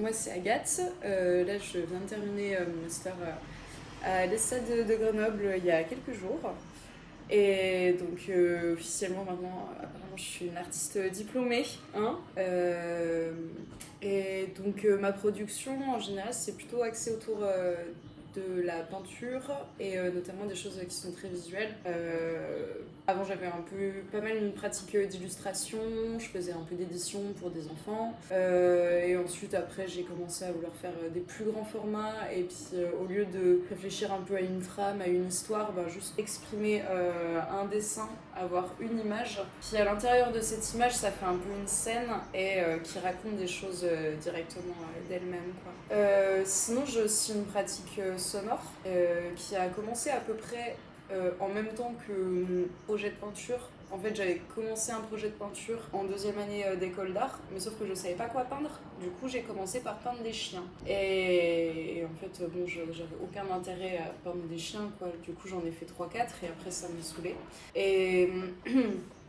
moi c'est Agathe. Là je viens de terminer mon master à l'ESSAD de Grenoble il y a quelques jours. Et donc officiellement maintenant, apparemment je suis une artiste diplômée. Hein. Et donc ma production en général c'est plutôt axé autour de la peinture et notamment des choses qui sont très visuelles. Avant j'avais pas mal une pratique d'illustration, je faisais un peu d'édition pour des enfants. Et ensuite après j'ai commencé à vouloir faire des plus grands formats et puis au lieu de réfléchir un peu à une trame, à une histoire, juste exprimer un dessin, avoir une image. Puis à l'intérieur de cette image ça fait un peu une scène et qui raconte des choses directement d'elle-même, quoi. Sinon j'ai aussi une pratique sonore qui a commencé à peu près en même temps que mon projet de peinture. En fait, j'avais commencé un projet de peinture en deuxième année d'école d'art, mais sauf que je savais pas quoi peindre. Du coup, j'ai commencé par peindre des chiens. Et en fait, bon, j'avais aucun intérêt à peindre des chiens, quoi. Du coup, j'en ai fait 3-4 et après, ça me saoulait. Et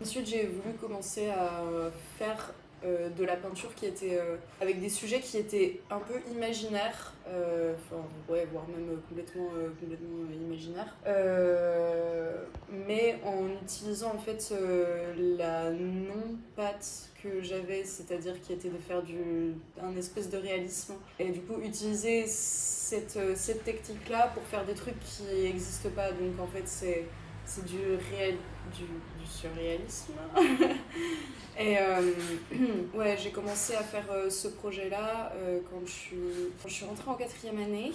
ensuite, j'ai voulu commencer à faire de la peinture qui était avec des sujets qui étaient un peu imaginaires, ouais, voire même complètement imaginaires, mais en utilisant en fait la non-patte que j'avais, c'est-à-dire qui était de faire un espèce de réalisme, et du coup utiliser cette technique-là pour faire des trucs qui n'existent pas. Donc en fait c'est du surréalisme. Et ouais, j'ai commencé à faire ce projet-là quand je suis rentrée en quatrième année.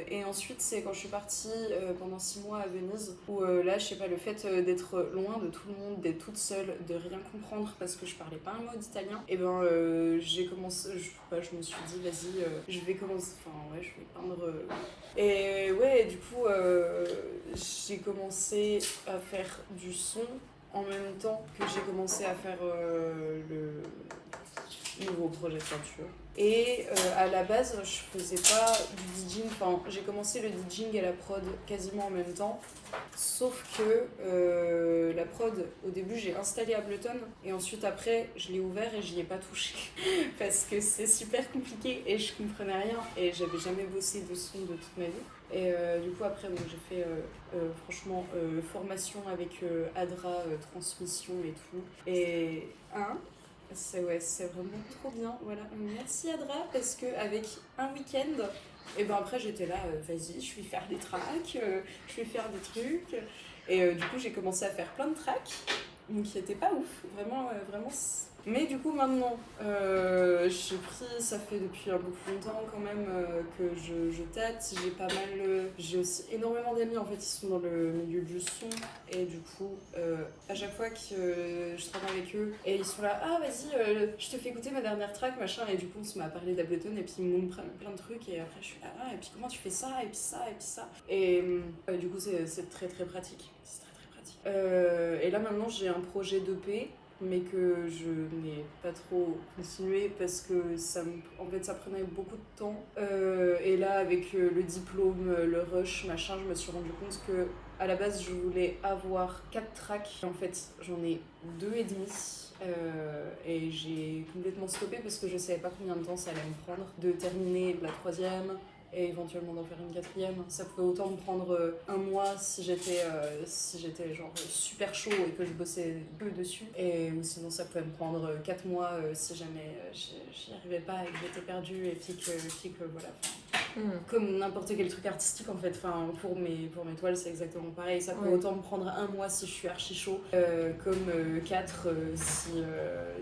Et ensuite, c'est quand je suis partie pendant 6 mois à Venise, où là, je sais pas, le fait d'être loin de tout le monde, d'être toute seule, de rien comprendre parce que je parlais pas un mot d'italien, et j'ai commencé, je me suis dit, vas-y, je vais commencer, enfin ouais, je vais peindre. Et ouais, du coup, j'ai commencé à faire du son en même temps que j'ai commencé à faire le nouveau projet de peinture. Et à la base, je faisais pas du DJing, enfin j'ai commencé le DJing et la prod quasiment en même temps, sauf que la prod, au début j'ai installé Ableton et ensuite après je l'ai ouvert et j'y ai pas touché parce que c'est super compliqué et je comprenais rien et j'avais jamais bossé de son de toute ma vie. Et du coup après j'ai fait franchement formation avec Adra, transmission et tout. Et c'est vraiment trop bien. Voilà. Merci Adra parce qu'avec un week-end, et après j'étais là, vas-y, je vais faire des tracks, je vais faire des trucs. Et du coup j'ai commencé à faire plein de tracks, qui étaient pas ouf, vraiment. Mais du coup maintenant, ça fait depuis un peu plus longtemps quand même que je tâte, j'ai aussi énormément d'amis en fait, ils sont dans le milieu du son, et du coup à chaque fois que je travaille avec eux, et ils sont là, ah vas-y, je te fais écouter ma dernière track, machin, et du coup on se met à parler d'Ableton, et puis ils me montrent plein de trucs, et après je suis là, ah, et puis comment tu fais ça, et puis ça, et puis ça, et du coup c'est très très pratique, c'est très très pratique. Et là maintenant j'ai un projet d'EP, mais que je n'ai pas trop continué parce que en fait, ça prenait beaucoup de temps. Et là, avec le diplôme, le rush, machin, je me suis rendu compte que à la base, je voulais avoir 4 tracks. En fait, j'en ai 2 et demi. Et j'ai complètement stoppé parce que je savais pas combien de temps ça allait me prendre de terminer la 3e et éventuellement d'en faire une 4e. Ça pouvait autant me prendre un mois si j'étais genre super chaud et que je bossais peu dessus, et ou sinon ça pouvait me prendre 4 mois si jamais j'y arrivais pas et que j'étais perdue, et puis que voilà. Comme n'importe quel truc artistique en fait, pour mes toiles c'est exactement pareil, ça peut autant me prendre un mois si je suis archi chaud, comme 4 si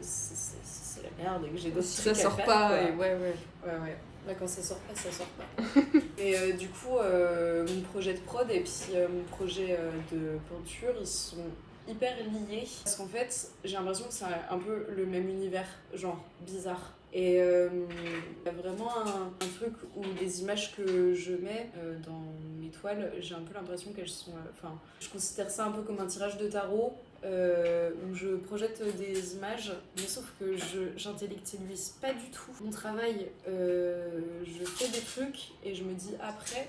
c'est la merde et que j'ai d'autres trucs à faire. Ça sort pas, quoi. Et ouais. Bah, quand ça sort pas, ça sort pas. Et du coup, mon projet de prod et puis mon projet de peinture, ils sont hyper liés. Parce qu'en fait, j'ai l'impression que c'est un peu le même univers, genre bizarre. Et il y a vraiment un truc où les images que je mets dans mes toiles, j'ai un peu l'impression qu'elles sont... je considère ça un peu comme un tirage de tarot, où je projette des images, mais sauf que j'intellectualise pas du tout mon travail. Je fais des trucs et je me dis après,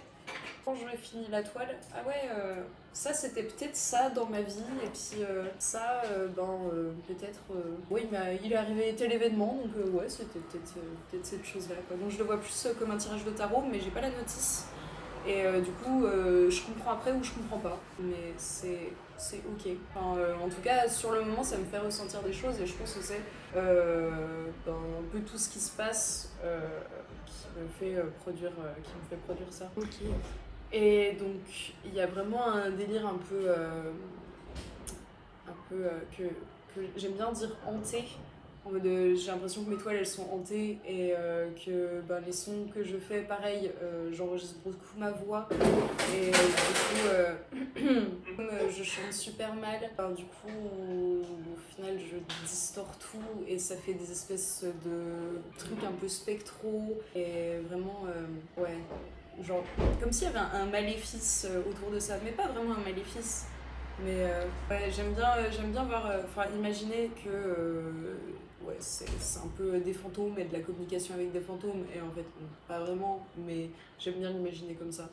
Quand j'aurais fini la toile, ah ouais, ça c'était peut-être ça dans ma vie, et puis ça, peut-être, ouais, il est arrivé tel événement, donc ouais, c'était peut-être cette chose-là, quoi. Donc je le vois plus comme un tirage de tarot, mais j'ai pas la notice. Et du coup, je comprends après ou je comprends pas. Mais c'est ok. Enfin, en tout cas, sur le moment, ça me fait ressentir des choses et je pense que c'est un peu tout ce qui se passe qui me fait produire ça. Ok. Et donc, il y a vraiment un délire que j'aime bien dire hanté. En mode, j'ai l'impression que mes toiles elles sont hantées et que les sons que je fais, pareil, j'enregistre beaucoup ma voix. Et du coup, comme je chante super mal, du coup, au final, je distors tout et ça fait des espèces de trucs un peu spectraux. Et vraiment, ouais, genre, comme s'il y avait un maléfice autour de ça. Mais pas vraiment un maléfice. Mais ouais, j'aime bien voir, imaginer que ouais, c'est un peu des fantômes et de la communication avec des fantômes. Et en fait, pas vraiment, mais j'aime bien l'imaginer comme ça.